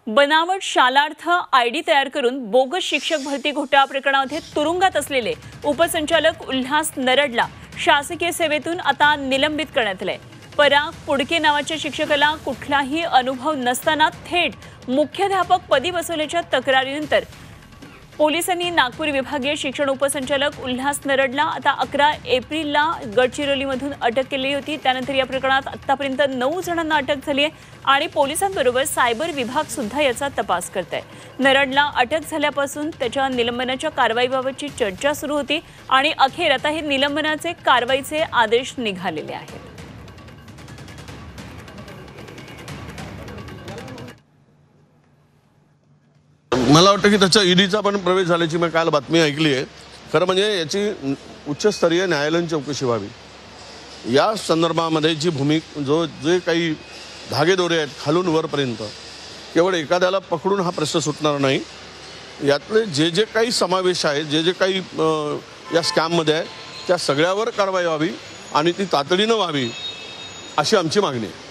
बनावट शालार्थ आयडी तयार करून बोगस शिक्षक भरती घोटाळा प्रकरणामध्ये तुरुंगात असलेले उपसंचालक उल्हास नरडला शासकीय सेवेतून आता निलंबित करण्यात आले। पराग पुडके नावाच्या शिक्षकाला कुठलाही अनुभव नसताना थेट मुख्याध्यापक पदी बसवल्याच्या तक्रारीनंतर पोलिसांनी नागपूर विभागीय शिक्षण उपसंचालक उल्हास नरडला आता 11 एप्रिलला गडचिरोलीमधून अटक केली होती। त्यानंतर या प्रकरणात आतापर्यंत 9 जणांना अटक झाली आहे आणि पोलिसांबरोबर सायबर विभाग सुद्धा याचा तपास करत आहे। नरडला अटक झाल्यापासून त्याच्या निलंबनाच्या कारवाईबाबतची चर्चा सुरू होती आणि अखेर आता हे निलंबनाचे कारवाईचे आदेश निघालेले आहेत। मला वाटतं की त्याच्या ईडीचा पण प्रवेश झाल्याची मी काल बातमी ऐकली आहे। खरं म्हणजे याची उच्चस्तरीय न्यायालयीन चौकशी व्हावी। या संदर्भामध्ये जी जे काही धागेदोरे आहेत खालून वरपर्यंत केवळ एखाद्याला पकडून हा प्रश्न सुटणार नाही। यातले जे काही समावेश आहे जे काही या स्कॅममध्ये आहे त्या सगळ्यावर कारवाई व्हावी आणि ती तातडीनं व्हावी अशी आमची मागणी आहे।